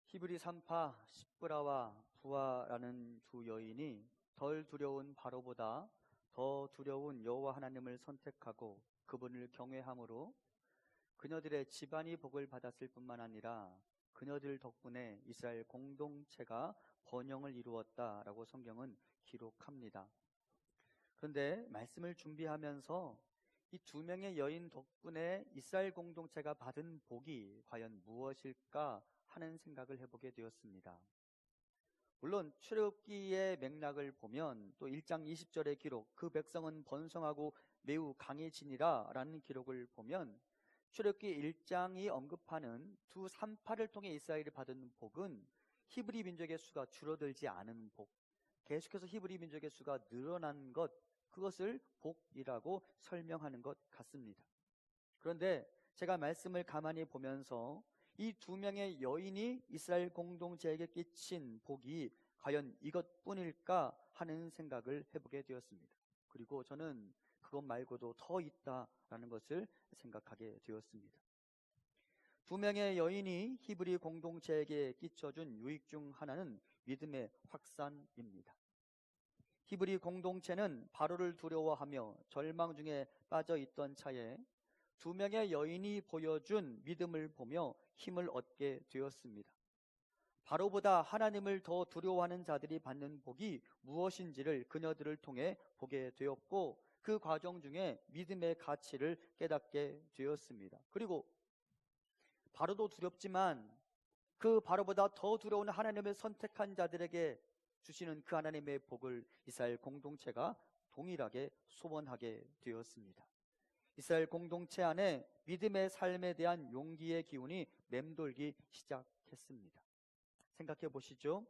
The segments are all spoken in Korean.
히브리 3파 십브라와 부아라는 두 여인이 덜 두려운 바로보다 더 두려운 여호와 하나님을 선택하고 그분을 경외함으로 그녀들의 집안이 복을 받았을 뿐만 아니라 그녀들 덕분에 이스라엘 공동체가 번영을 이루었다라고 성경은 기록합니다. 그런데 말씀을 준비하면서 이 두 명의 여인 덕분에 이스라엘 공동체가 받은 복이 과연 무엇일까 하는 생각을 해보게 되었습니다. 물론 출애굽기의 맥락을 보면 또 1장 20절의 기록, 그 백성은 번성하고 매우 강해지니라 라는 기록을 보면 출애굽기 1장이 언급하는 두 산파를 통해 이스라엘이 받은 복은 히브리 민족의 수가 줄어들지 않은 복, 계속해서 히브리 민족의 수가 늘어난 것, 그것을 복이라고 설명하는 것 같습니다. 그런데 제가 말씀을 가만히 보면서 이 두 명의 여인이 이스라엘 공동체에게 끼친 복이 과연 이것뿐일까 하는 생각을 해보게 되었습니다. 그리고 저는 그것 말고도 더 있다라는 것을 생각하게 되었습니다. 두 명의 여인이 히브리 공동체에게 끼쳐준 유익 중 하나는 믿음의 확산입니다. 히브리 공동체는 바로를 두려워하며 절망 중에 빠져 있던 차에 두 명의 여인이 보여준 믿음을 보며 힘을 얻게 되었습니다. 바로보다 하나님을 더 두려워하는 자들이 받는 복이 무엇인지를 그녀들을 통해 보게 되었고, 그 과정 중에 믿음의 가치를 깨닫게 되었습니다. 그리고 바로도 두렵지만 그 바로보다 더 두려운 하나님을 선택한 자들에게 주시는 그 하나님의 복을 이스라엘 공동체가 동일하게 소원하게 되었습니다. 이스라엘 공동체 안에 믿음의 삶에 대한 용기의 기운이 맴돌기 시작했습니다. 생각해 보시죠.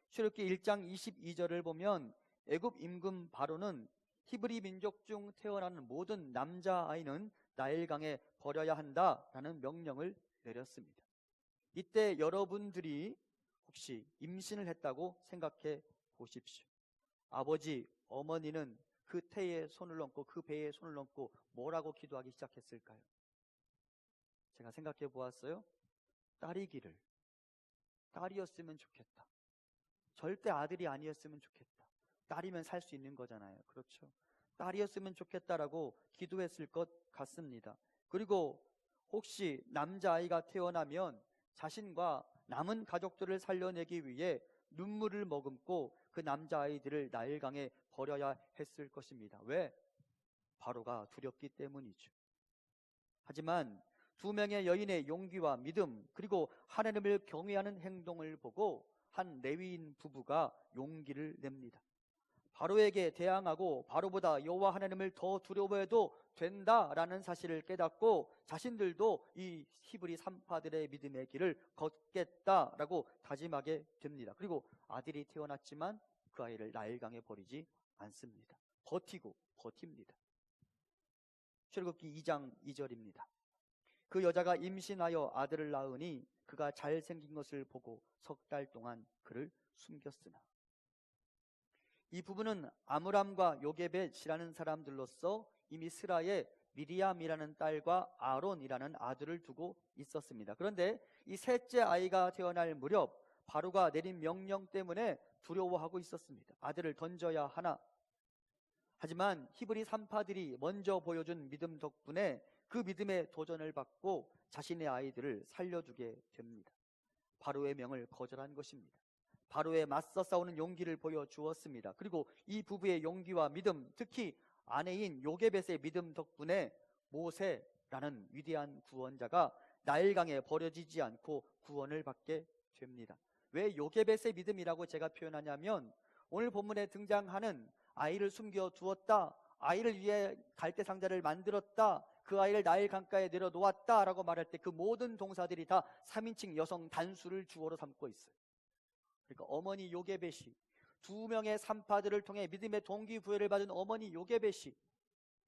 출애굽기 1장 22절을 보면 애굽 임금 바로는 히브리 민족 중 태어나는 모든 남자아이는 나일강에 버려야 한다라는 명령을 내렸습니다. 이때 여러분들이 혹시 임신을 했다고 생각해 보십시오. 아버지, 어머니는 그 태에 손을 얹고 그 배에 손을 얹고 뭐라고 기도하기 시작했을까요? 제가 생각해 보았어요. 딸이기를. 딸이었으면 좋겠다. 절대 아들이 아니었으면 좋겠다. 딸이면 살 수 있는 거잖아요. 그렇죠? 딸이었으면 좋겠다라고 기도했을 것 같습니다. 그리고 혹시 남자아이가 태어나면 자신과 남은 가족들을 살려내기 위해 눈물을 머금고 그 남자아이들을 나일강에 버려야 했을 것입니다. 왜? 바로가 두렵기 때문이죠. 하지만 두 명의 여인의 용기와 믿음, 그리고 하나님을 경외하는 행동을 보고 한 레위인 부부가 용기를 냅니다. 바로에게 대항하고 바로보다 여호와 하나님을 더 두려워해도 된다라는 사실을 깨닫고 자신들도 이 히브리 산파들의 믿음의 길을 걷겠다라고 다짐하게 됩니다. 그리고 아들이 태어났지만 그 아이를 나일강에 버리지 않습니다. 버팁니다. 출애굽기 2장 2절입니다. 그 여자가 임신하여 아들을 낳으니 그가 잘생긴 것을 보고 석 달 동안 그를 숨겼으나. 이 부부는 아므람과 요게벳이라는 사람들로서 이미 스라에 미리암이라는 딸과 아론이라는 아들을 두고 있었습니다. 그런데 이 셋째 아이가 태어날 무렵 바로가 내린 명령 때문에 두려워하고 있었습니다. 아들을 던져야 하나. 하지만 히브리 산파들이 먼저 보여준 믿음 덕분에 그 믿음의 도전을 받고 자신의 아이들을 살려주게 됩니다. 바로의 명을 거절한 것입니다. 바로에 맞서 싸우는 용기를 보여주었습니다. 그리고 이 부부의 용기와 믿음, 특히 아내인 요게벳의 믿음 덕분에 모세라는 위대한 구원자가 나일강에 버려지지 않고 구원을 받게 됩니다. 왜 요게벳의 믿음이라고 제가 표현하냐면, 오늘 본문에 등장하는 아이를 숨겨두었다, 아이를 위해 갈대 상자를 만들었다, 그 아이를 나일 강가에 내려놓았다 라고 말할 때 그 모든 동사들이 다 3인칭 여성 단수를 주어로 삼고 있어요. 그러니까 어머니 요게벳이, 두 명의 산파들을 통해 믿음의 동기부여를 받은 어머니 요게벳이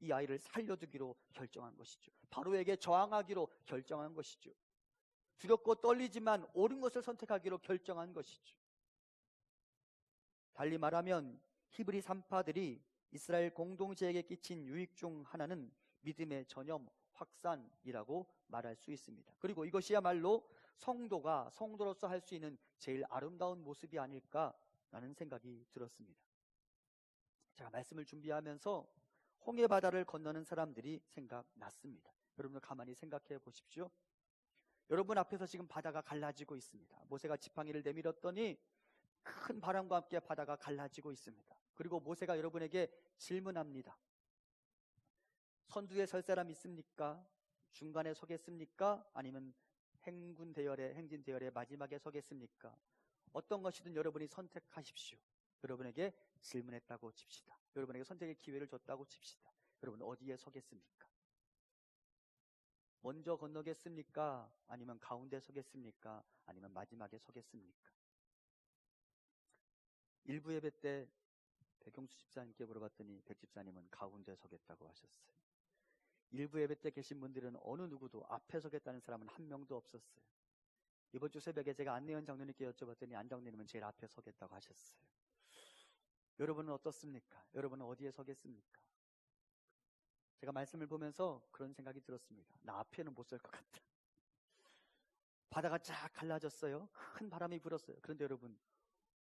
이 아이를 살려두기로 결정한 것이죠. 바로에게 저항하기로 결정한 것이죠. 두렵고 떨리지만 옳은 것을 선택하기로 결정한 것이죠. 달리 말하면 히브리 산파들이 이스라엘 공동체에게 끼친 유익 중 하나는 믿음의 전염, 확산이라고 말할 수 있습니다. 그리고 이것이야말로 성도가 성도로서 할 수 있는 제일 아름다운 모습이 아닐까라는 생각이 들었습니다. 제가 말씀을 준비하면서 홍해 바다를 건너는 사람들이 생각났습니다. 여러분 가만히 생각해 보십시오. 여러분 앞에서 지금 바다가 갈라지고 있습니다. 모세가 지팡이를 내밀었더니 큰 바람과 함께 바다가 갈라지고 있습니다. 그리고 모세가 여러분에게 질문합니다. 선두에 설 사람 있습니까? 중간에 서겠습니까? 아니면 행진 대열의 마지막에 서겠습니까? 어떤 것이든 여러분이 선택하십시오. 여러분에게 질문했다고 칩시다. 여러분에게 선택의 기회를 줬다고 칩시다. 여러분 어디에 서겠습니까? 먼저 건너겠습니까? 아니면 가운데 서겠습니까? 아니면 마지막에 서겠습니까? 일부 예배 때 백용수 집사님께 물어봤더니 백 집사님은 가운데 서겠다고 하셨어요. 일부 예배 때 계신 분들은 어느 누구도 앞에 서겠다는 사람은 한 명도 없었어요. 이번 주 새벽에 제가 안내현 장로님께 여쭤봤더니 안 장로님은 제일 앞에 서겠다고 하셨어요. 여러분은 어떻습니까? 여러분은 어디에 서겠습니까? 제가 말씀을 보면서 그런 생각이 들었습니다. 나 앞에는 못 설 것 같다. 바다가 쫙 갈라졌어요. 큰 바람이 불었어요. 그런데 여러분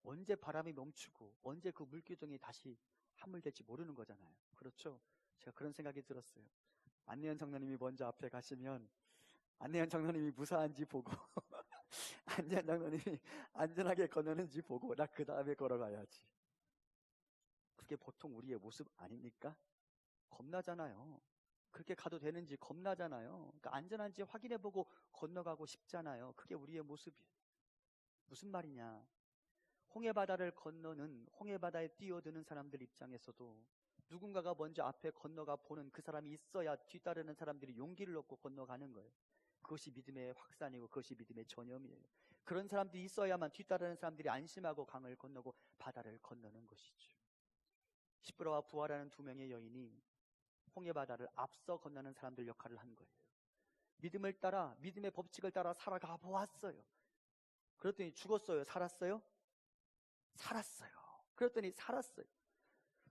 언제 바람이 멈추고 언제 그 물기둥이 다시 함몰될지 모르는 거잖아요. 그렇죠? 제가 그런 생각이 들었어요. 안내현 장로님이 먼저 앞에 가시면 안내현 장로님이 무사한지 보고 안내현 장로님이 안전하게 건너는지 보고 나 그 다음에 걸어가야지. 그게 보통 우리의 모습 아닙니까? 겁나잖아요. 그렇게 가도 되는지 겁나잖아요. 그러니까 안전한지 확인해보고 건너가고 싶잖아요. 그게 우리의 모습이에요. 무슨 말이냐? 홍해바다를 건너는 홍해바다에 뛰어드는 사람들 입장에서도 누군가가 먼저 앞에 건너가 보는 그 사람이 있어야 뒤따르는 사람들이 용기를 얻고 건너가는 거예요. 그것이 믿음의 확산이고 그것이 믿음의 전염이에요. 그런 사람들이 있어야만 뒤따르는 사람들이 안심하고 강을 건너고 바다를 건너는 것이죠. 시브라와 부하라는 두 명의 여인이 홍해바다를 앞서 건너는 사람들 역할을 한 거예요. 믿음을 따라 믿음의 법칙을 따라 살아가 보았어요. 그랬더니 죽었어요? 살았어요? 살았어요. 그랬더니 살았어요.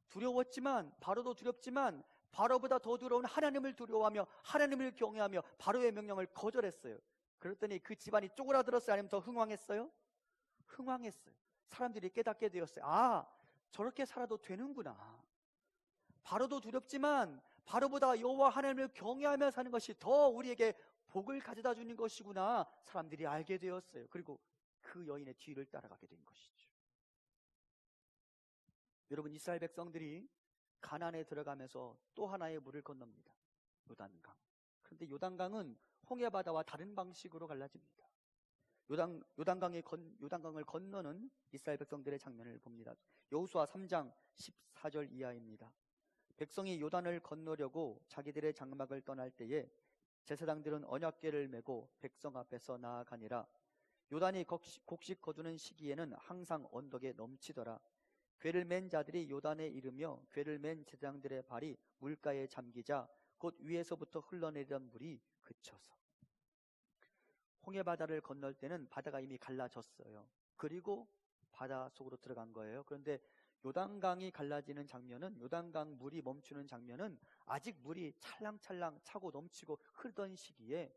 두려웠지만 바로도 두렵지만 바로보다 더 두려운 하나님을 두려워하며 하나님을 경외하며 바로의 명령을 거절했어요. 그랬더니 그 집안이 쪼그라들었어요? 아니면 더 흥왕했어요? 흥왕했어요. 사람들이 깨닫게 되었어요. 아, 저렇게 살아도 되는구나. 바로도 두렵지만 바로보다 여호와 하나님을 경외하며 사는 것이 더 우리에게 복을 가져다 주는 것이구나. 사람들이 알게 되었어요. 그리고 그 여인의 뒤를 따라가게 된 것이죠. 여러분 이스라엘 백성들이 가나안에 들어가면서 또 하나의 물을 건넙니다. 요단강. 그런데 요단강은 홍해바다와 다른 방식으로 갈라집니다. 요단강을 건너는 이스라엘 백성들의 장면을 봅니다. 여호수아 3장 14절 이하입니다. 백성이 요단을 건너려고 자기들의 장막을 떠날 때에 제사장들은 언약궤를 메고 백성 앞에서 나아가니라. 요단이 곡식 거두는 시기에는 항상 언덕에 넘치더라. 궤를 맨 자들이 요단에 이르며 궤를 맨 제사장들의 발이 물가에 잠기자 곧 위에서부터 흘러내리던 물이 그쳐서. 홍해바다를 건널 때는 바다가 이미 갈라졌어요. 그리고 바다 속으로 들어간 거예요. 그런데 요단강이 갈라지는 장면은, 요단강 물이 멈추는 장면은 아직 물이 찰랑찰랑 차고 넘치고 흐르던 시기에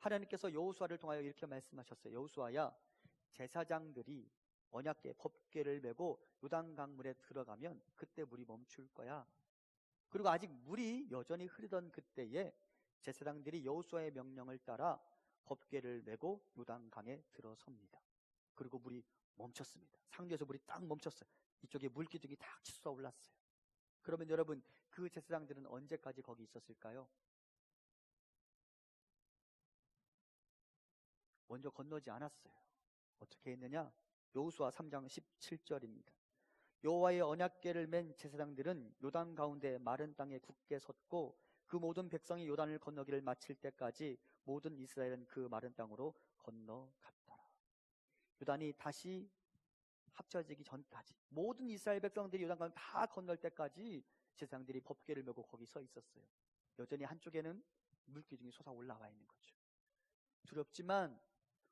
하나님께서 여호수아를 통하여 이렇게 말씀하셨어요. 여호수아야, 제사장들이 언약궤 법궤를 메고 요단강 물에 들어가면 그때 물이 멈출 거야. 그리고 아직 물이 여전히 흐르던 그때에 제사장들이 여호수아의 명령을 따라 법궤를 메고 요단강에 들어섭니다. 그리고 물이 멈췄습니다. 상류에서 물이 딱 멈췄어요. 이쪽에 물기둥이 딱 치솟아 올랐어요. 그러면 여러분 그 제사장들은 언제까지 거기 있었을까요? 먼저 건너지 않았어요. 어떻게 했느냐? 여호수아 3장 17절입니다. 여호와의 언약궤를 맨 제사장들은 요단 가운데 마른 땅에 굳게 섰고 그 모든 백성이 요단을 건너기를 마칠 때까지 모든 이스라엘은 그 마른 땅으로 건너갔더라. 요단이 다시 합쳐지기 전까지 모든 이스라엘 백성들이 요단강을 다 건널 때까지 제사장들이 법궤를 메고 거기 서 있었어요. 여전히 한쪽에는 물기둥이 솟아 올라와 있는 거죠. 두렵지만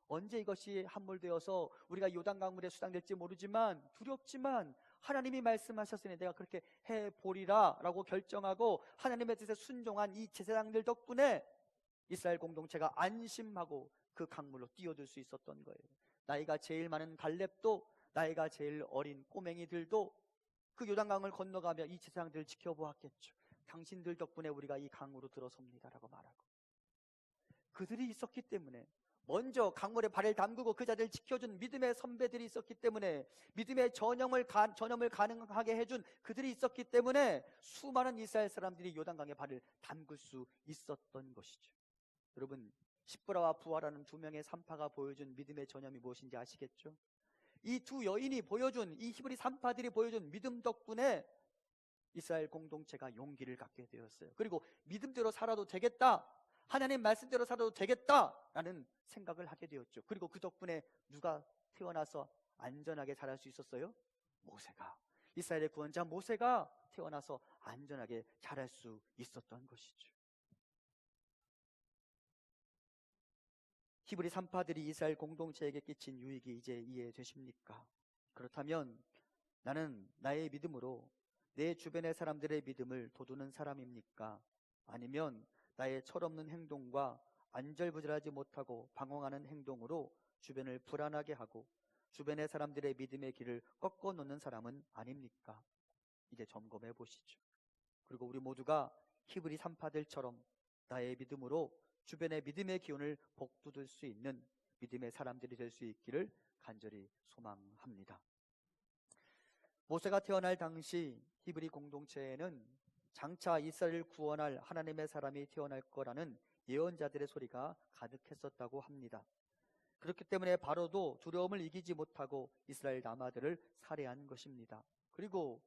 언제 이것이 함몰되어서 우리가 요단강물에 수장될지 모르지만 두렵지만 하나님이 말씀하셨으니 내가 그렇게 해보리라 라고 결정하고 하나님의 뜻에 순종한 이 제사장들 덕분에 이스라엘 공동체가 안심하고 그 강물로 뛰어들 수 있었던 거예요. 나이가 제일 많은 갈렙도, 나이가 제일 어린 꼬맹이들도 그 요단강을 건너가며 이 세상들을 지켜보았겠죠. 당신들 덕분에 우리가 이 강으로 들어섭니다라고 말하고, 그들이 있었기 때문에, 먼저 강물에 발을 담그고 그 자리를 지켜준 믿음의 선배들이 있었기 때문에, 믿음의 전염을 가능하게 해준 그들이 있었기 때문에 수많은 이스라엘 사람들이 요단강에 발을 담글 수 있었던 것이죠. 여러분, 십브라와 부하라는 두 명의 산파가 보여준 믿음의 전염이 무엇인지 아시겠죠? 이 두 여인이 보여준, 이 히브리 산파들이 보여준 믿음 덕분에 이스라엘 공동체가 용기를 갖게 되었어요. 그리고 믿음대로 살아도 되겠다, 하나님 말씀대로 살아도 되겠다라는 생각을 하게 되었죠. 그리고 그 덕분에 누가 태어나서 안전하게 자랄 수 있었어요? 모세가, 이스라엘의 구원자 모세가 태어나서 안전하게 자랄 수 있었던 것이죠. 히브리 산파들이 이스라엘 공동체에게 끼친 유익이 이제 이해되십니까? 그렇다면 나는 나의 믿음으로 내 주변의 사람들의 믿음을 돋우는 사람입니까? 아니면 나의 철없는 행동과 안절부절하지 못하고 방황하는 행동으로 주변을 불안하게 하고 주변의 사람들의 믿음의 길을 꺾어 놓는 사람은 아닙니까? 이제 점검해 보시죠. 그리고 우리 모두가 히브리 산파들처럼 나의 믿음으로 주변의 믿음의 기운을 복돋을 수 있는 믿음의 사람들이 될 수 있기를 간절히 소망합니다. 모세가 태어날 당시 히브리 공동체에는 장차 이스라엘을 구원할 하나님의 사람이 태어날 거라는 예언자들의 소리가 가득했었다고 합니다. 그렇기 때문에 바로도 두려움을 이기지 못하고 이스라엘 남아들을 살해한 것입니다. 그리고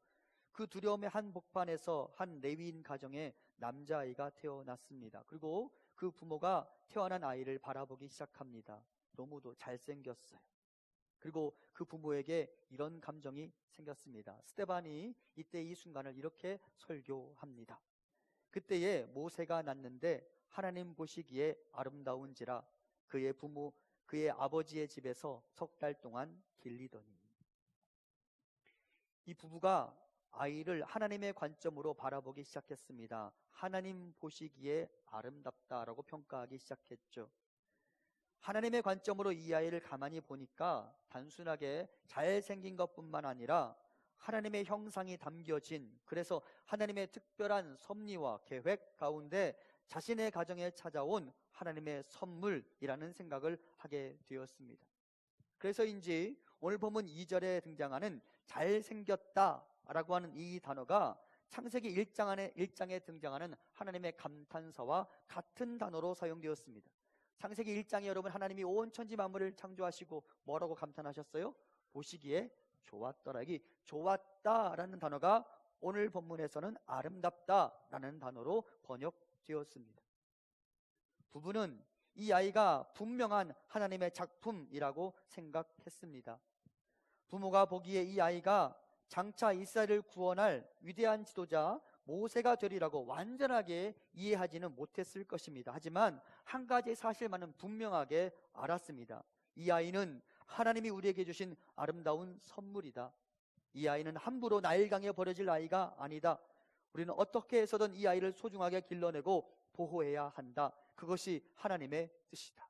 그 두려움의 한복판에서 한 레위인 가정에 남자아이가 태어났습니다. 그리고 그 부모가 태어난 아이를 바라보기 시작합니다. 너무도 잘생겼어요. 그리고 그 부모에게 이런 감정이 생겼습니다. 스데반이 이때 이 순간을 이렇게 설교합니다. 그때에 모세가 낳는데 하나님 보시기에 아름다운지라 그의 아버지의 집에서 석 달 동안 길리더니. 이 부부가 아이를 하나님의 관점으로 바라보기 시작했습니다. 하나님 보시기에 아름답다라고 평가하기 시작했죠. 하나님의 관점으로 이 아이를 가만히 보니까 단순하게 잘생긴 것뿐만 아니라 하나님의 형상이 담겨진, 그래서 하나님의 특별한 섭리와 계획 가운데 자신의 가정에 찾아온 하나님의 선물이라는 생각을 하게 되었습니다. 그래서인지 오늘 본문 2절에 등장하는 잘생겼다라고 하는 이 단어가 창세기 1장에 등장하는 하나님의 감탄사와 같은 단어로 사용되었습니다. 창세기 1장에 여러분, 하나님이 온 천지 만물을 창조하시고 뭐라고 감탄하셨어요? 보시기에 좋았더라. 이 좋았다라는 단어가 오늘 본문에서는 아름답다라는 단어로 번역되었습니다. 부부는 이 아이가 분명한 하나님의 작품이라고 생각했습니다. 부모가 보기에 이 아이가 장차 이스라엘을 구원할 위대한 지도자 모세가 되리라고 완전하게 이해하지는 못했을 것입니다. 하지만 한 가지 사실만은 분명하게 알았습니다. 이 아이는 하나님이 우리에게 주신 아름다운 선물이다. 이 아이는 함부로 나일강에 버려질 아이가 아니다. 우리는 어떻게 해서든 이 아이를 소중하게 길러내고 보호해야 한다. 그것이 하나님의 뜻이다.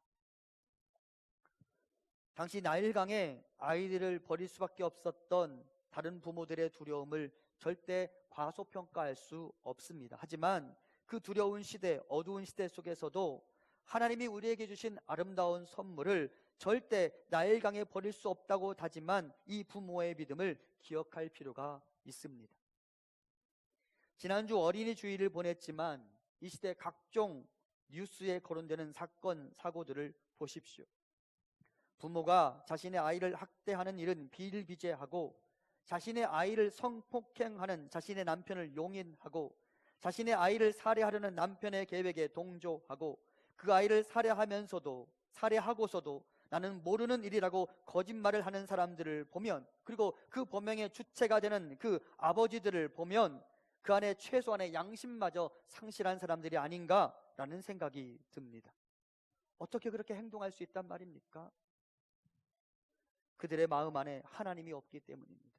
당시 나일강에 아이들을 버릴 수밖에 없었던 다른 부모들의 두려움을 절대 과소평가할 수 없습니다. 하지만 그 두려운 시대, 어두운 시대 속에서도 하나님이 우리에게 주신 아름다운 선물을 절대 나일강에 버릴 수 없다고 다짐한 이 부모의 믿음을 기억할 필요가 있습니다. 지난주 어린이 주일을 보냈지만 이 시대 각종 뉴스에 거론되는 사건, 사고들을 보십시오. 부모가 자신의 아이를 학대하는 일은 비일비재하고, 자신의 아이를 성폭행하는 자신의 남편을 용인하고, 자신의 아이를 살해하려는 남편의 계획에 동조하고, 그 아이를 살해하고서도 나는 모르는 일이라고 거짓말을 하는 사람들을 보면, 그리고 그 범행의 주체가 되는 그 아버지들을 보면 그 안에 최소한의 양심마저 상실한 사람들이 아닌가라는 생각이 듭니다. 어떻게 그렇게 행동할 수 있단 말입니까? 그들의 마음 안에 하나님이 없기 때문입니다.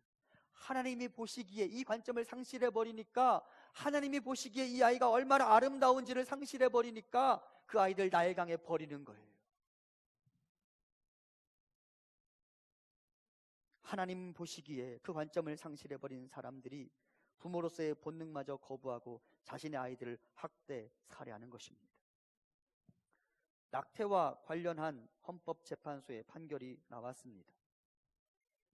하나님이 보시기에 이 관점을 상실해버리니까, 하나님이 보시기에 이 아이가 얼마나 아름다운지를 상실해버리니까 그 아이들 나일강에 버리는 거예요. 하나님 보시기에 그 관점을 상실해버린 사람들이 부모로서의 본능마저 거부하고 자신의 아이들을 학대, 살해하는 것입니다. 낙태와 관련한 헌법재판소의 판결이 나왔습니다.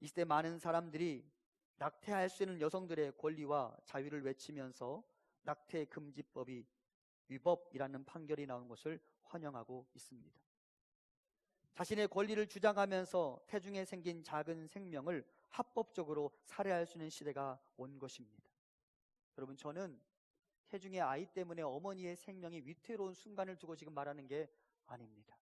이 시대 많은 사람들이 낙태할 수 있는 여성들의 권리와 자유를 외치면서 낙태 금지법이 위법이라는 판결이 나온 것을 환영하고 있습니다. 자신의 권리를 주장하면서 태중에 생긴 작은 생명을 합법적으로 살해할 수 있는 시대가 온 것입니다. 여러분, 저는 태중의 아이 때문에 어머니의 생명이 위태로운 순간을 두고 지금 말하는 게 아닙니다.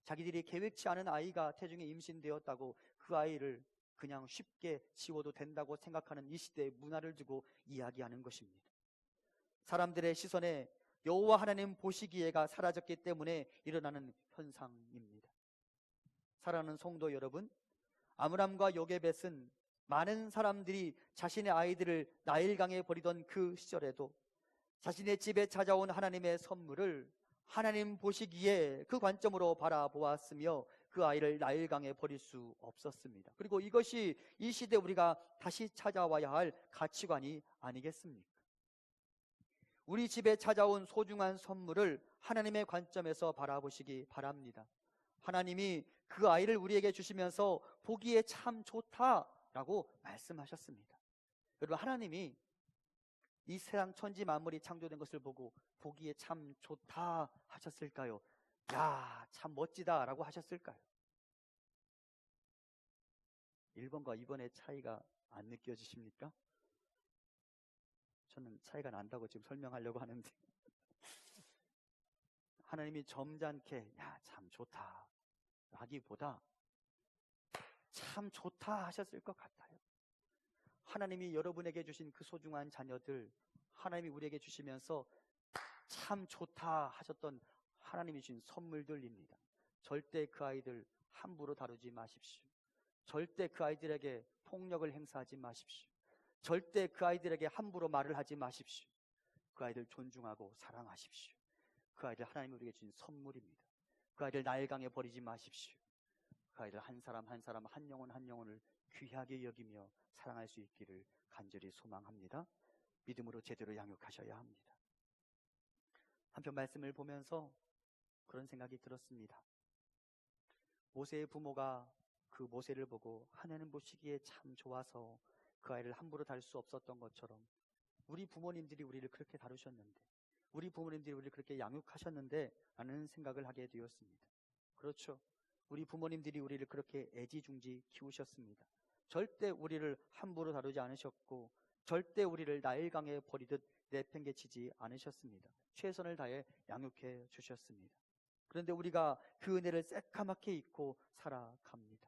자기들이 계획치 않은 아이가 태중에 임신되었다고 그 아이를 그냥 쉽게 지워도 된다고 생각하는 이 시대의 문화를 두고 이야기하는 것입니다. 사람들의 시선에 여호와 하나님 보시기에가 사라졌기 때문에 일어나는 현상입니다. 사랑하는 성도 여러분, 아므람과 요게벳은 많은 사람들이 자신의 아이들을 나일강에 버리던 그 시절에도 자신의 집에 찾아온 하나님의 선물을 하나님 보시기에 그 관점으로 바라보았으며 그 아이를 나일강에 버릴 수 없었습니다. 그리고 이것이 이 시대 우리가 다시 찾아와야 할 가치관이 아니겠습니까? 우리 집에 찾아온 소중한 선물을 하나님의 관점에서 바라보시기 바랍니다. 하나님이 그 아이를 우리에게 주시면서 보기에 참 좋다라고 말씀하셨습니다. 여러분, 하나님이 이 세상 천지 만물이 창조된 것을 보고 보기에 참 좋다 하셨을까요? 야, 참 멋지다 라고 하셨을까요? 1번과 2번의 차이가 안 느껴지십니까? 저는 차이가 난다고 지금 설명하려고 하는데 하나님이 점잖게 야, 참 좋다 하기보다 참 좋다 하셨을 것 같아요. 하나님이 여러분에게 주신 그 소중한 자녀들, 하나님이 우리에게 주시면서 참 좋다 하셨던 하나님이 주신 선물들입니다. 절대 그 아이들 함부로 다루지 마십시오. 절대 그 아이들에게 폭력을 행사하지 마십시오. 절대 그 아이들에게 함부로 말을 하지 마십시오. 그 아이들 존중하고 사랑하십시오. 그 아이들 하나님이 우리에게 주신 선물입니다. 그 아이들 나일강에 버리지 마십시오. 그 아이들 한 사람 한 사람, 한 영혼 한 영혼을 귀하게 여기며 사랑할 수 있기를 간절히 소망합니다. 믿음으로 제대로 양육하셔야 합니다. 한편 말씀을 보면서 그런 생각이 들었습니다. 모세의 부모가 그 모세를 보고 하나님 보시기에 참 좋아서 그 아이를 함부로 다룰 수 없었던 것처럼 우리 부모님들이 우리를 그렇게 다루셨는데, 우리 부모님들이 우리를 그렇게 양육하셨는데 라는 생각을 하게 되었습니다. 그렇죠. 우리 부모님들이 우리를 그렇게 애지중지 키우셨습니다. 절대 우리를 함부로 다루지 않으셨고 절대 우리를 나일강에 버리듯 내팽개치지 않으셨습니다. 최선을 다해 양육해 주셨습니다. 그런데 우리가 그 은혜를 새까맣게 잊고 살아갑니다.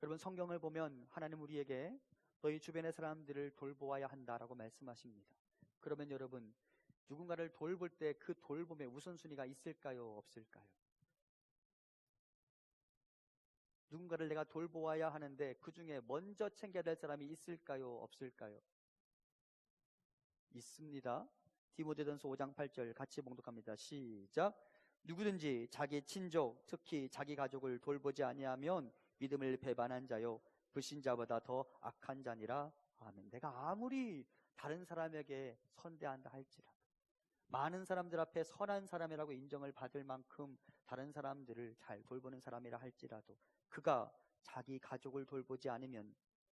여러분, 성경을 보면 하나님 우리에게 너희 주변의 사람들을 돌보아야 한다라고 말씀하십니다. 그러면 여러분, 누군가를 돌볼 때 그 돌봄의 우선순위가 있을까요? 없을까요? 누군가를 내가 돌보아야 하는데 그 중에 먼저 챙겨야 될 사람이 있을까요? 없을까요? 있습니다. 디모데전서 5장 8절 같이 봉독합니다. 시작. 누구든지 자기 친족, 특히 자기 가족을 돌보지 아니하면 믿음을 배반한 자요 불신자보다 더 악한 자니라. 아멘. 내가 아무리 다른 사람에게 선대한다 할지라도, 많은 사람들 앞에 선한 사람이라고 인정을 받을 만큼 다른 사람들을 잘 돌보는 사람이라 할지라도 그가 자기 가족을 돌보지 않으면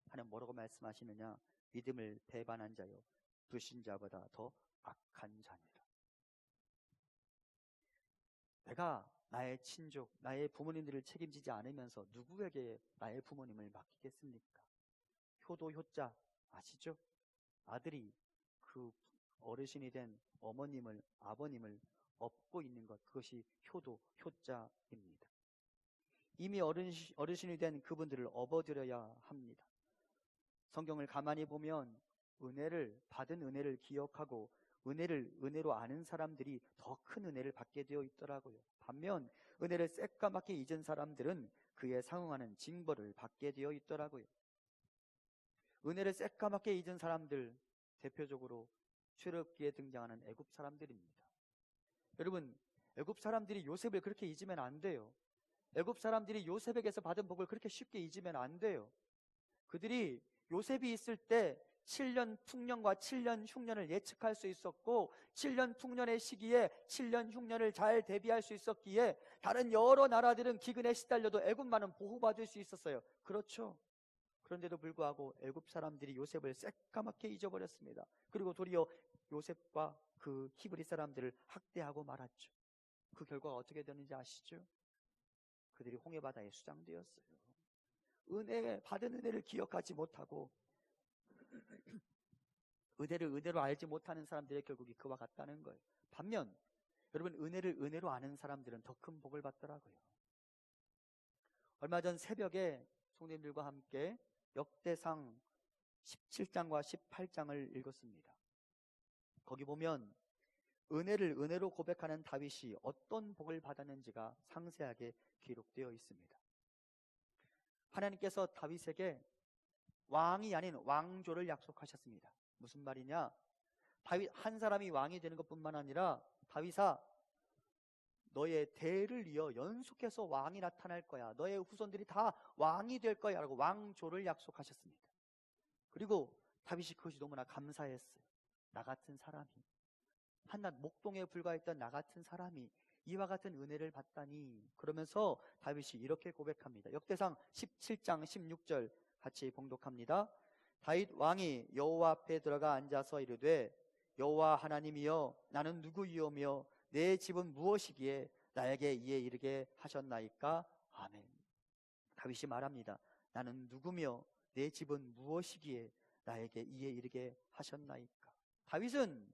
하나님 뭐라고 말씀하시느냐? 믿음을 배반한 자요 불신자보다 더 악한 자니라. 내가 나의 친족, 나의 부모님들을 책임지지 않으면서 누구에게 나의 부모님을 맡기겠습니까? 효도 효자 아시죠? 아들이 그 어르신이 된 어머님을, 아버님을 업고 있는 것, 그것이 효도 효자입니다. 이미 어르신이 된 그분들을 업어드려야 합니다. 성경을 가만히 보면 받은 은혜를 기억하고 은혜로 아는 사람들이 더 큰 은혜를 받게 되어 있더라고요. 반면 은혜를 새까맣게 잊은 사람들은 그에 상응하는 징벌을 받게 되어 있더라고요. 은혜를 새까맣게 잊은 사람들, 대표적으로 출애굽기에 등장하는 애굽 사람들입니다. 여러분, 애굽 사람들이 요셉을 그렇게 잊으면 안 돼요. 애굽 사람들이 요셉에게서 받은 복을 그렇게 쉽게 잊으면 안 돼요. 그들이 요셉이 있을 때 7년 풍년과 7년 흉년을 예측할 수 있었고 7년 풍년의 시기에 7년 흉년을 잘 대비할 수 있었기에 다른 여러 나라들은 기근에 시달려도 애굽만은 보호받을 수 있었어요. 그렇죠. 그런데도 불구하고 애굽 사람들이 요셉을 새까맣게 잊어버렸습니다. 그리고 도리어 요셉과 그 히브리 사람들을 학대하고 말았죠. 그 결과가 어떻게 되는지 아시죠? 그들이 홍해바다에 수장되었어요. 받은 은혜를 기억하지 못하고 은혜를 은혜로 알지 못하는 사람들의 결국이 그와 같다는 거예요. 반면 여러분, 은혜를 은혜로 아는 사람들은 더 큰 복을 받더라고요. 얼마 전 새벽에 성도님들과 함께 역대상 17장과 18장을 읽었습니다. 거기 보면 은혜를 은혜로 고백하는 다윗이 어떤 복을 받았는지가 상세하게 기록되어 있습니다. 하나님께서 다윗에게 왕이 아닌 왕조를 약속하셨습니다. 무슨 말이냐? 다윗 한 사람이 왕이 되는 것뿐만 아니라 다윗아, 너의 대를 이어 연속해서 왕이 나타날 거야. 너의 후손들이 다 왕이 될 거야 라고 왕조를 약속하셨습니다. 그리고 다윗이 그것이 너무나 감사했어요. 나 같은 사람이, 한낱 목동에 불과했던 나 같은 사람이 이와 같은 은혜를 받다니. 그러면서 다윗이 이렇게 고백합니다. 역대상 17장 16절 같이 봉독합니다. 다윗 왕이 여호와 앞에 들어가 앉아서 이르되 여호와 하나님이여, 나는 누구이오며 내 집은 무엇이기에 나에게 이에 이르게 하셨나이까? 아멘. 다윗이 말합니다. 나는 누구며 내 집은 무엇이기에 나에게 이에 이르게 하셨나이까? 다윗은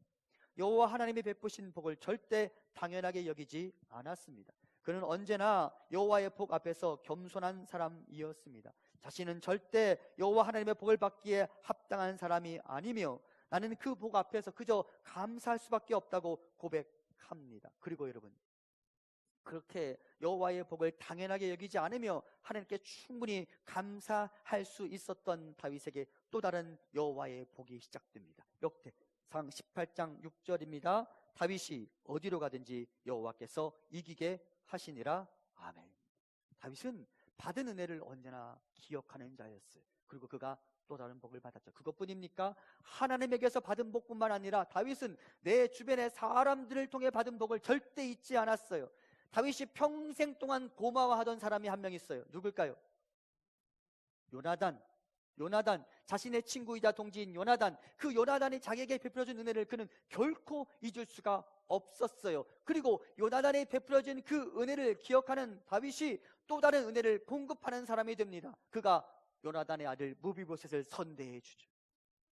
여호와 하나님이 베푸신 복을 절대 당연하게 여기지 않았습니다. 그는 언제나 여호와의 복 앞에서 겸손한 사람이었습니다. 자신은 절대 여호와 하나님의 복을 받기에 합당한 사람이 아니며 나는 그 복 앞에서 그저 감사할 수밖에 없다고 고백합니다. 그리고 여러분, 그렇게 여호와의 복을 당연하게 여기지 않으며 하나님께 충분히 감사할 수 있었던 다윗에게 또 다른 여호와의 복이 시작됩니다. 역대상 18장 6절입니다. 다윗이 어디로 가든지 여호와께서 이기게 하시니라. 아멘. 다윗은 받은 은혜를 언제나 기억하는 자였어요. 그리고 그가 또 다른 복을 받았죠. 그것뿐입니까? 하나님에게서 받은 복뿐만 아니라 다윗은 내 주변의 사람들을 통해 받은 복을 절대 잊지 않았어요. 다윗이 평생 동안 고마워하던 사람이 한 명 있어요. 누굴까요? 요나단, 자신의 친구이자 동지인 요나단. 그 요나단이 자기에게 베풀어준 은혜를 그는 결코 잊을 수가 없었어요. 그리고 요나단이 베풀어준 그 은혜를 기억하는 다윗이 또 다른 은혜를 공급하는 사람이 됩니다. 그가 요나단의 아들 무비보셋을 선대해 주죠.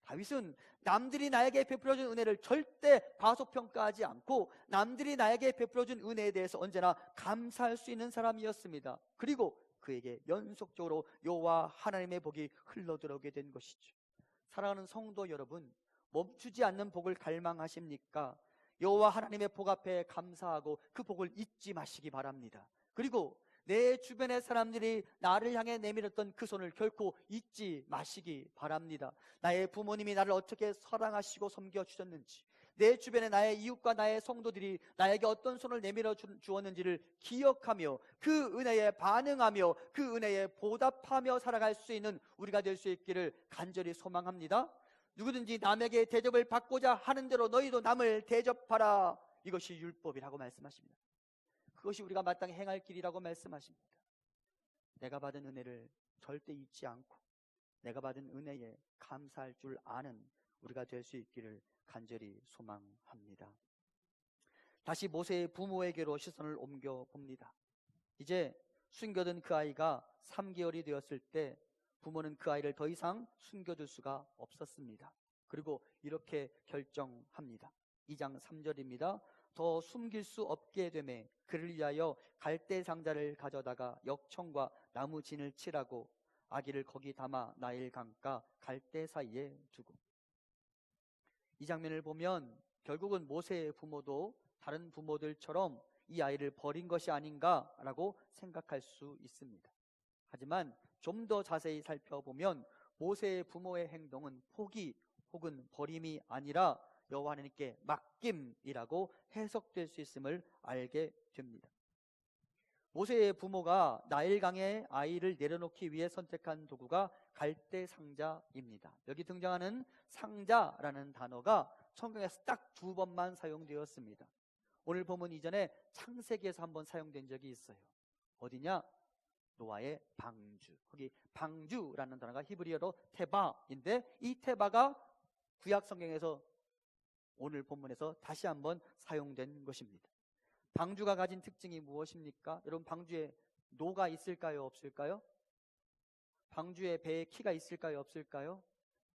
다윗은 남들이 나에게 베풀어준 은혜를 절대 과소평가하지 않고 남들이 나에게 베풀어준 은혜에 대해서 언제나 감사할 수 있는 사람이었습니다. 그리고 그에게 연속적으로 여호와 하나님의 복이 흘러들어오게 된 것이죠. 사랑하는 성도 여러분, 멈추지 않는 복을 갈망하십니까? 여호와 하나님의 복 앞에 감사하고 그 복을 잊지 마시기 바랍니다. 그리고 내 주변의 사람들이 나를 향해 내밀었던 그 손을 결코 잊지 마시기 바랍니다. 나의 부모님이 나를 어떻게 사랑하시고 섬겨주셨는지, 내 주변에 나의 이웃과 나의 성도들이 나에게 어떤 손을 내밀어 주었는지를 기억하며 그 은혜에 반응하며 그 은혜에 보답하며 살아갈 수 있는 우리가 될 수 있기를 간절히 소망합니다. 누구든지 남에게 대접을 받고자 하는 대로 너희도 남을 대접하라. 이것이 율법이라고 말씀하십니다. 그것이 우리가 마땅히 행할 길이라고 말씀하십니다. 내가 받은 은혜를 절대 잊지 않고 내가 받은 은혜에 감사할 줄 아는 우리가 될 수 있기를 간절히 소망합니다. 다시 모세의 부모에게로 시선을 옮겨 봅니다. 이제 숨겨둔 그 아이가 3개월이 되었을 때 부모는 그 아이를 더 이상 숨겨둘 수가 없었습니다. 그리고 이렇게 결정합니다. 2장 3절입니다. 더 숨길 수 없게 되매 그를 위하여 갈대 상자를 가져다가 역청과 나무 진을 칠하고 아기를 거기 담아 나일 강가 갈대 사이에 두고. 이 장면을 보면 결국은 모세의 부모도 다른 부모들처럼 이 아이를 버린 것이 아닌가라고 생각할 수 있습니다. 하지만 좀 더 자세히 살펴보면 모세의 부모의 행동은 포기 혹은 버림이 아니라 여호와 하나님께 맡김이라고 해석될 수 있음을 알게 됩니다. 모세의 부모가 나일강에 아이를 내려놓기 위해 선택한 도구가 갈대 상자입니다. 여기 등장하는 상자라는 단어가 성경에서 딱 2번만 사용되었습니다. 오늘 본문 이전에 창세기에서 한번 사용된 적이 있어요. 어디냐? 노아의 방주. 거기 방주라는 단어가 히브리어로 테바인데, 이 테바가 구약 성경에서 오늘 본문에서 다시 한번 사용된 것입니다. 방주가 가진 특징이 무엇입니까? 여러분, 방주에 노가 있을까요? 없을까요? 방주에 배에 키가 있을까요? 없을까요?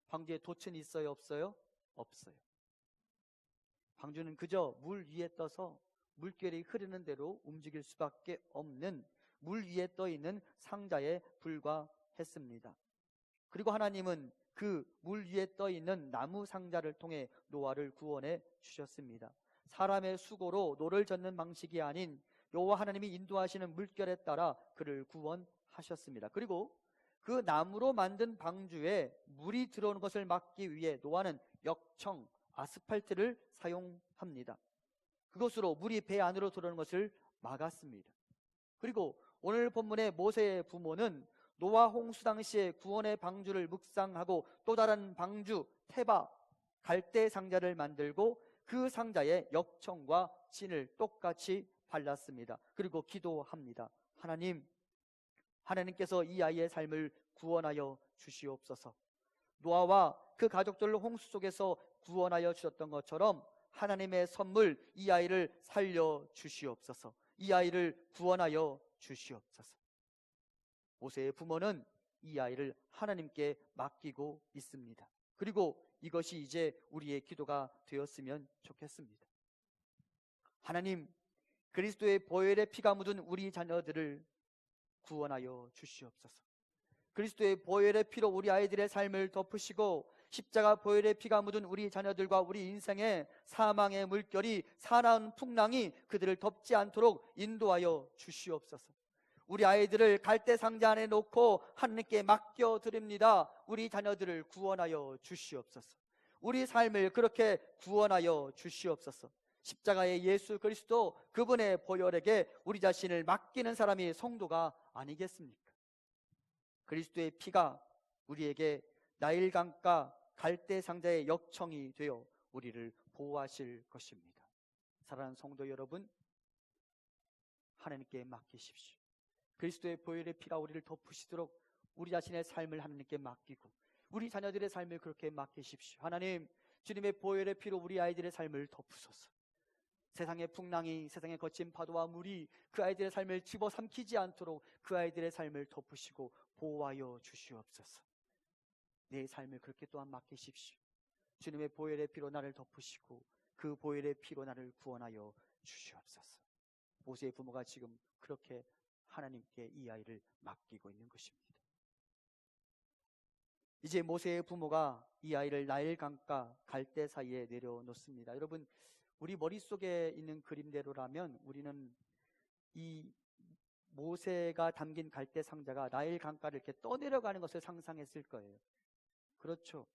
방주에 돛은 있어요? 없어요? 없어요. 방주는 그저 물 위에 떠서 물결이 흐르는 대로 움직일 수밖에 없는 물 위에 떠 있는 상자에 불과했습니다. 그리고 하나님은 그 물 위에 떠 있는 나무 상자를 통해 노아를 구원해 주셨습니다. 사람의 수고로 노를 젓는 방식이 아닌 여호와 하나님이 인도하시는 물결에 따라 그를 구원하셨습니다. 그리고 그 나무로 만든 방주에 물이 들어오는 것을 막기 위해 노아는 역청, 아스팔트를 사용합니다. 그것으로 물이 배 안으로 들어오는 것을 막았습니다. 그리고 오늘 본문의 모세의 부모는 노아 홍수 당시에 구원의 방주를 묵상하고 또 다른 방주, 테바, 갈대 상자를 만들고 그 상자에 역청과 진을 똑같이 발랐습니다. 그리고 기도합니다. 하나님께서 이 아이의 삶을 구원하여 주시옵소서. 노아와 그 가족들을 홍수 속에서 구원하여 주셨던 것처럼 하나님의 선물, 이 아이를 살려 주시옵소서. 이 아이를 구원하여 주시옵소서. 모세의 부모는 이 아이를 하나님께 맡기고 있습니다. 그리고 이것이 이제 우리의 기도가 되었으면 좋겠습니다. 하나님, 그리스도의 보혈의 피가 묻은 우리 자녀들을 구원하여 주시옵소서. 그리스도의 보혈의 피로 우리 아이들의 삶을 덮으시고 십자가 보혈의 피가 묻은 우리 자녀들과 우리 인생의 사망의 물결이, 사나운 풍랑이 그들을 덮지 않도록 인도하여 주시옵소서. 우리 아이들을 갈대 상자 안에 놓고 하나님께 맡겨드립니다. 우리 자녀들을 구원하여 주시옵소서. 우리 삶을 그렇게 구원하여 주시옵소서. 십자가의 예수 그리스도, 그분의 보혈에게 우리 자신을 맡기는 사람이 성도가 아니겠습니까? 그리스도의 피가 우리에게 나일강가 갈대 상자의 역청이 되어 우리를 보호하실 것입니다. 사랑하는 성도 여러분, 하나님께 맡기십시오. 그리스도의 보혈의 피가 우리를 덮으시도록 우리 자신의 삶을 하나님께 맡기고 우리 자녀들의 삶을 그렇게 맡기십시오. 하나님, 주님의 보혈의 피로 우리 아이들의 삶을 덮으소서. 세상의 풍랑이, 세상의 거친 파도와 물이 그 아이들의 삶을 집어삼키지 않도록 그 아이들의 삶을 덮으시고 보호하여 주시옵소서. 내 삶을 그렇게 또한 맡기십시오. 주님의 보혈의 피로 나를 덮으시고 그 보혈의 피로 나를 구원하여 주시옵소서. 모세의 부모가 지금 그렇게 하나님께 이 아이를 맡기고 있는 것입니다. 이제 모세의 부모가 이 아이를 나일강가 갈대 사이에 내려놓습니다. 여러분, 우리 머릿속에 있는 그림대로라면 우리는 이 모세가 담긴 갈대 상자가 나일강가를 이렇게 떠내려가는 것을 상상했을 거예요. 그렇죠?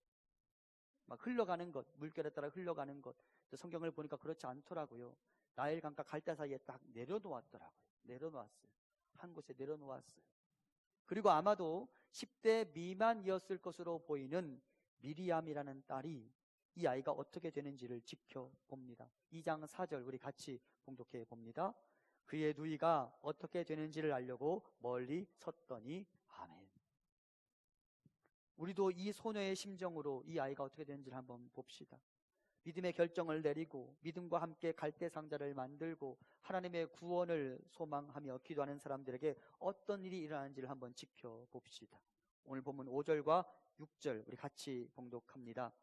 막 흘러가는 것, 물결에 따라 흘러가는 것. 성경을 보니까 그렇지 않더라고요. 나일강가 갈대 사이에 딱 내려놓았더라고요. 내려놓았어요. 한 곳에 내려놓았어요. 그리고 아마도 10대 미만이었을 것으로 보이는 미리암이라는 딸이 이 아이가 어떻게 되는지를 지켜봅니다. 2장 4절 우리 같이 봉독해 봅니다. 그의 누이가 어떻게 되는지를 알려고 멀리 섰더니 아멘. 우리도 이 소녀의 심정으로 이 아이가 어떻게 되는지를 한번 봅시다. 믿음의 결정을 내리고 믿음과 함께 갈대 상자를 만들고 하나님의 구원을 소망하며 기도하는 사람들에게 어떤 일이 일어나는지를 한번 지켜봅시다. 오늘 본문 5절과 6절 우리 같이 봉독합니다.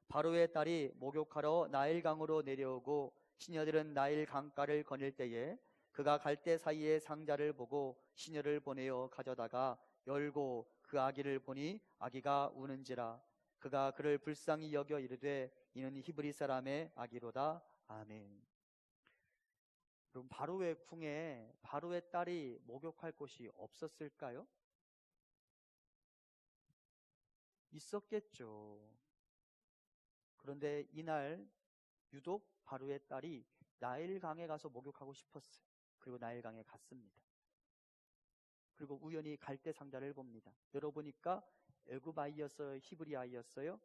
바로의 딸이 목욕하러 나일강으로 내려오고 시녀들은 나일 강가를 거닐 때에 그가 갈대 사이의 상자를 보고 시녀를 보내어 가져다가 열고 그 아기를 보니 아기가 우는지라. 그가 그를 불쌍히 여겨 이르되 이는 히브리 사람의 아기로다. 아멘. 그럼 바로의 궁에 바로의 딸이 목욕할 곳이 없었을까요? 있었겠죠. 그런데 이날 유독 바로의 딸이 나일강에 가서 목욕하고 싶었어요. 그리고 나일강에 갔습니다. 그리고 우연히 갈대 상자를 봅니다. 열어보니까 애굽 아이였어요? 히브리 아이였어요?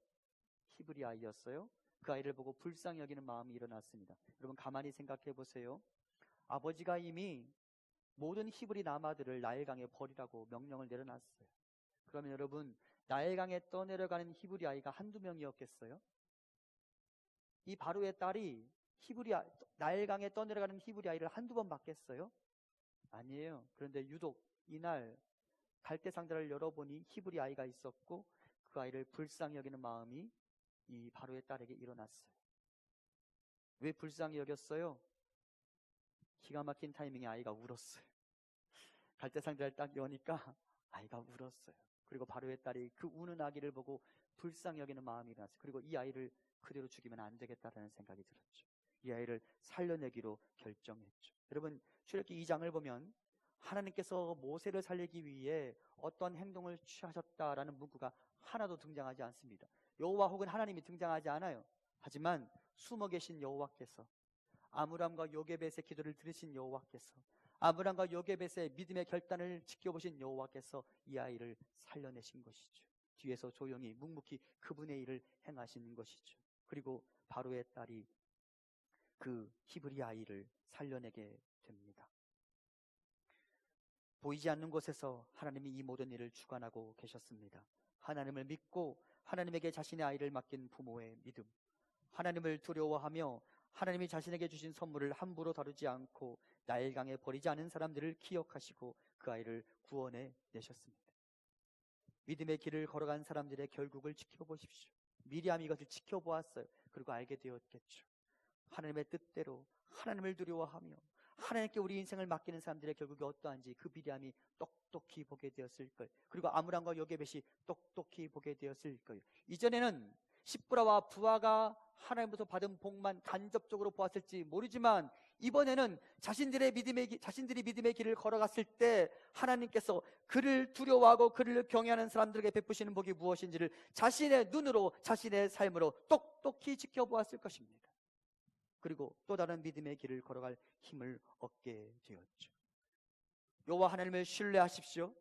히브리 아이였어요. 그 아이를 보고 불쌍히 여기는 마음이 일어났습니다. 여러분 가만히 생각해 보세요. 아버지가 이미 모든 히브리 남아들을 나일강에 버리라고 명령을 내려놨어요. 그러면 여러분, 나일강에 떠내려가는 히브리 아이가 한두 명이었겠어요? 이 바로의 딸이 나일강에 떠내려가는 히브리 아이를 한두 번 봤겠어요? 아니에요. 그런데 유독 이날 갈대 상자를 열어보니 히브리 아이가 있었고, 그 아이를 불쌍히 여기는 마음이 이 바로의 딸에게 일어났어요. 왜 불쌍히 여겼어요? 기가 막힌 타이밍에 아이가 울었어요. 갈대 상자를 딱 여니까 아이가 울었어요. 그리고 바로의 딸이 그 우는 아기를 보고 불쌍히 여기는 마음이 일어났어요. 그리고 이 아이를 그대로 죽이면 안 되겠다라는 생각이 들었죠. 이 아이를 살려내기로 결정했죠. 여러분, 출애굽기 2장을 보면 하나님께서 모세를 살리기 위해 어떤 행동을 취하셨다라는 문구가 하나도 등장하지 않습니다. 여호와 혹은 하나님이 등장하지 않아요. 하지만 숨어 계신 여호와께서, 아므람과 요게벳의 기도를 들으신 여호와께서, 아므람과 요게벳의 믿음의 결단을 지켜보신 여호와께서 이 아이를 살려내신 것이죠. 뒤에서 조용히 묵묵히 그분의 일을 행하시는 것이죠. 그리고 바로의 딸이 그 히브리 아이를 살려내게 됩니다. 보이지 않는 곳에서 하나님이 이 모든 일을 주관하고 계셨습니다. 하나님을 믿고 하나님에게 자신의 아이를 맡긴 부모의 믿음, 하나님을 두려워하며 하나님이 자신에게 주신 선물을 함부로 다루지 않고 나일강에 버리지 않은 사람들을 기억하시고 그 아이를 구원해 내셨습니다. 믿음의 길을 걸어간 사람들의 결국을 지켜보십시오. 미리암이 이것을 지켜보았어요. 그리고 알게 되었겠죠. 하나님의 뜻대로 하나님을 두려워하며 하나님께 우리 인생을 맡기는 사람들의 결국이 어떠한지 그 미리암이 똑똑히 보게 되었을 거예요. 그리고 아므람과 요게벳이 똑똑히 보게 되었을 거예요. 이전에는 십브라와 부하가 하나님으로부터 받은 복만 간접적으로 보았을지 모르지만 이번에는 자신들이 믿음의 길을 걸어갔을 때 하나님께서 그를 두려워하고 그를 경외하는 사람들에게 베푸시는 복이 무엇인지를 자신의 눈으로, 자신의 삶으로 똑똑히 지켜보았을 것입니다. 그리고 또 다른 믿음의 길을 걸어갈 힘을 얻게 되었죠. 여호와 하나님을 신뢰하십시오.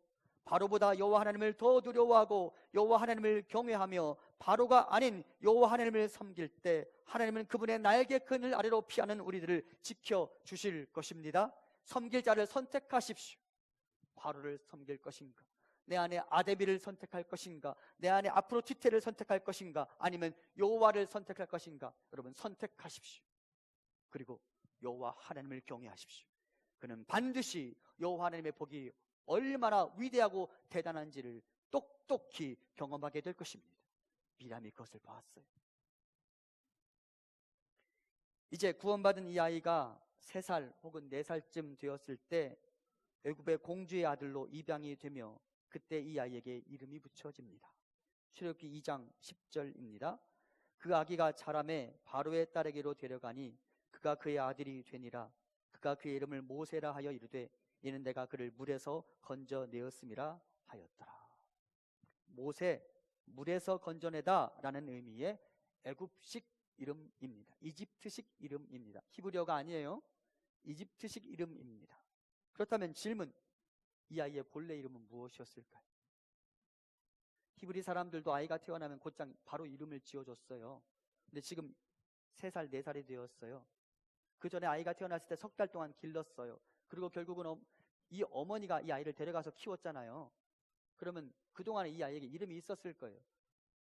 바로보다 여호와 하나님을 더 두려워하고 여호와 하나님을 경외하며 바로가 아닌 여호와 하나님을 섬길 때 하나님은 그분의 날개 그늘 아래로 피하는 우리들을 지켜주실 것입니다. 섬길 자를 선택하십시오. 바로를 섬길 것인가? 내 안에 아데비를 선택할 것인가? 내 안에 아프로디테를 선택할 것인가? 아니면 여호와를 선택할 것인가? 여러분 선택하십시오. 그리고 여호와 하나님을 경외하십시오. 그는 반드시 여호와 하나님의 복이 얼마나 위대하고 대단한지를 똑똑히 경험하게 될 것입니다. 미람이 그것을 보았어요. 이제 구원받은 이 아이가 3살 혹은 4살쯤 되었을 때 애굽의 공주의 아들로 입양이 되며 그때 이 아이에게 이름이 붙여집니다. 출애굽기 2장 10절입니다. 그 아기가 자라매 바로의 딸에게로 데려가니 그가 그의 아들이 되니라. 그가 그의 이름을 모세라 하여 이르되 이는 내가 그를 물에서 건져내었음이라 하였더라. 모세, 물에서 건져내다 라는 의미의 애굽식 이름입니다. 이집트식 이름입니다. 히브리어가 아니에요. 이집트식 이름입니다. 그렇다면 질문, 이 아이의 본래 이름은 무엇이었을까요? 히브리 사람들도 아이가 태어나면 곧장 바로 이름을 지어줬어요. 근데 지금 3살, 4살이 되었어요. 그 전에 아이가 태어났을 때 3달 동안 길렀어요. 그리고 결국은 이 어머니가 이 아이를 데려가서 키웠잖아요. 그러면 그동안에 이 아이에게 이름이 있었을 거예요.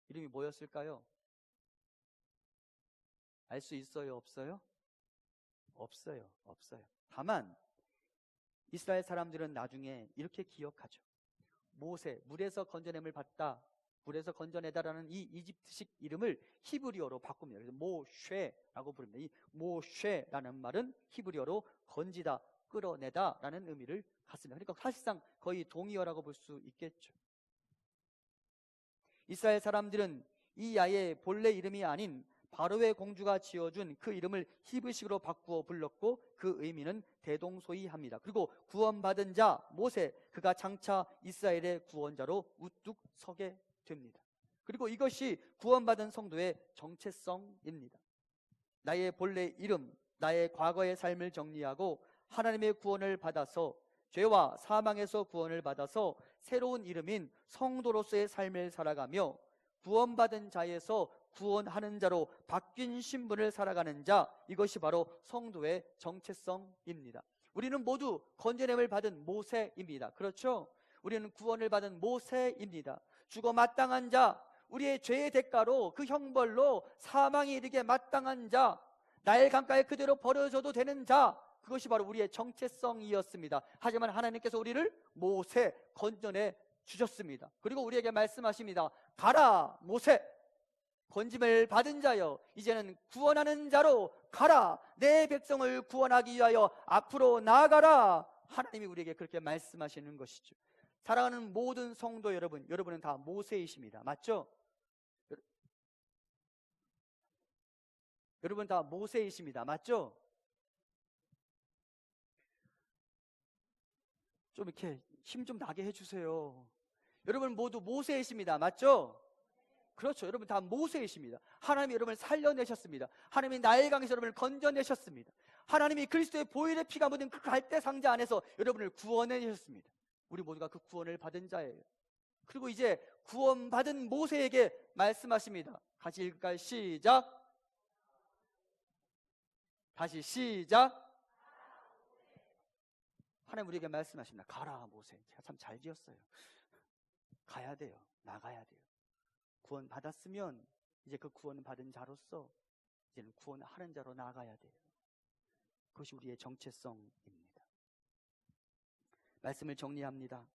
이름이 뭐였을까요? 알 수 있어요? 없어요? 없어요. 다만 이스라엘 사람들은 나중에 이렇게 기억하죠. 모세, 물에서 건져냄을 받다, 물에서 건져내다라는 이 이집트식 이름을 히브리어로 바꿉니다. 그래서 모쉐라고 부릅니다. 이 모쉐라는 말은 히브리어로 건지다, 끌어내다라는 의미를 갖습니다. 그러니까 사실상 거의 동의어라고 볼 수 있겠죠. 이스라엘 사람들은 이 아이의 본래 이름이 아닌 바로의 공주가 지어준 그 이름을 히브리식으로 바꾸어 불렀고 그 의미는 대동소이합니다. 그리고 구원받은 자 모세, 그가 장차 이스라엘의 구원자로 우뚝 서게 됩니다. 그리고 이것이 구원받은 성도의 정체성입니다. 나의 본래 이름, 나의 과거의 삶을 정리하고 하나님의 구원을 받아서 죄와 사망에서 구원을 받아서 새로운 이름인 성도로서의 삶을 살아가며 구원받은 자에서 구원하는 자로 바뀐 신분을 살아가는 자, 이것이 바로 성도의 정체성입니다. 우리는 모두 건져냄을 받은 모세입니다. 그렇죠? 우리는 구원을 받은 모세입니다. 죽어 마땅한 자, 우리의 죄의 대가로 그 형벌로 사망에 이르게 마땅한 자, 나일 강가에 그대로 버려져도 되는 자, 그것이 바로 우리의 정체성이었습니다. 하지만 하나님께서 우리를 모세 건져내 주셨습니다. 그리고 우리에게 말씀하십니다. 가라 모세, 건짐을 받은 자여, 이제는 구원하는 자로 가라. 내 백성을 구원하기 위하여 앞으로 나아가라. 하나님이 우리에게 그렇게 말씀하시는 것이죠. 사랑하는 모든 성도 여러분, 여러분은 다 모세이십니다. 맞죠? 여러분 다 모세이십니다. 맞죠? 좀 이렇게 힘 좀 나게 해주세요. 여러분 모두 모세이십니다. 맞죠? 그렇죠. 여러분 다 모세이십니다. 하나님이 여러분을 살려내셨습니다. 하나님이 나일 강에서 여러분을 건져내셨습니다. 하나님이 그리스도의 보혈의 피가 묻은 그 갈대 상자 안에서 여러분을 구원해내셨습니다. 우리 모두가 그 구원을 받은 자예요. 그리고 이제 구원받은 모세에게 말씀하십니다. 같이 읽을까요? 시작. 다시 시작. 하나님 우리에게 말씀하십니다. 가라 모세. 제가 참 잘 지었어요. 가야 돼요. 나가야 돼요. 구원 받았으면 이제 그 구원 받은 자로서 이제는 구원하는 자로 나아가야 돼요. 그것이 우리의 정체성입니다. 말씀을 정리합니다.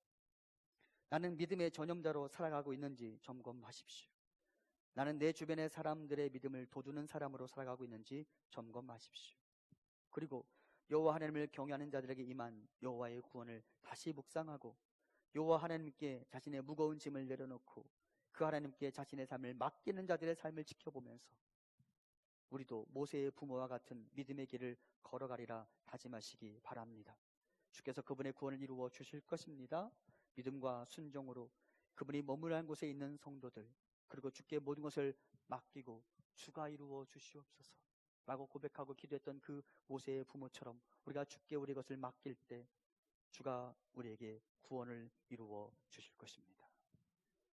나는 믿음의 전념자로 살아가고 있는지 점검하십시오. 나는 내 주변의 사람들의 믿음을 돋우는 사람으로 살아가고 있는지 점검하십시오. 그리고 여호와 하나님을 경외하는 자들에게 임한 여호와의 구원을 다시 묵상하고 여호와 하나님께 자신의 무거운 짐을 내려놓고 그 하나님께 자신의 삶을 맡기는 자들의 삶을 지켜보면서 우리도 모세의 부모와 같은 믿음의 길을 걸어가리라 다짐하시기 바랍니다. 주께서 그분의 구원을 이루어 주실 것입니다. 믿음과 순종으로 그분이 머무르는 곳에 있는 성도들, 그리고 주께 모든 것을 맡기고 주가 이루어 주시옵소서 라고 고백하고 기도했던 그 모세의 부모처럼 우리가 주께 우리 것을 맡길 때 주가 우리에게 구원을 이루어 주실 것입니다.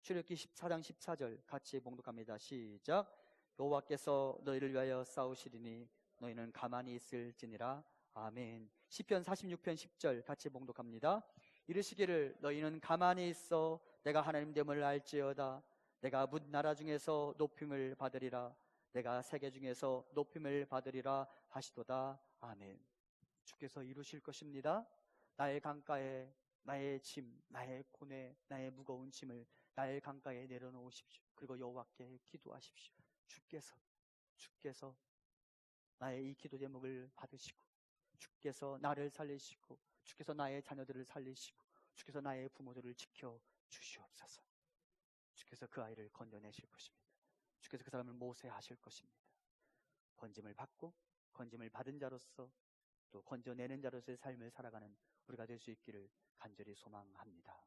출애굽기 14장 14절 같이 봉독합니다. 시작. 여호와께서 너희를 위하여 싸우시리니 너희는 가만히 있을지니라. 아멘. 시편 46편 10절 같이 봉독합니다. 이르시기를 너희는 가만히 있어 내가 하나님 됨을 알지어다. 내가 뭇 나라 중에서 높임을 받으리라. 내가 세계 중에서 높임을 받으리라 하시도다. 아멘. 주께서 이루실 것입니다. 나의 강가에 나의 짐, 나의 고뇌, 나의 무거운 짐을 나의 강가에 내려놓으십시오. 그리고 여호와께 기도하십시오. 주께서 나의 이 기도 제목을 받으시고 주께서 나를 살리시고 주께서 나의 자녀들을 살리시고 주께서 나의 부모들을 지켜 주시옵소서. 주께서 그 아이를 건져내실 것입니다. 주께서 그 사람을 모세하실 것입니다. 건짐을 받고 건짐을 받은 자로서 또 건져내는 자로서의 삶을 살아가는 우리가 될 수 있기를 간절히 소망합니다.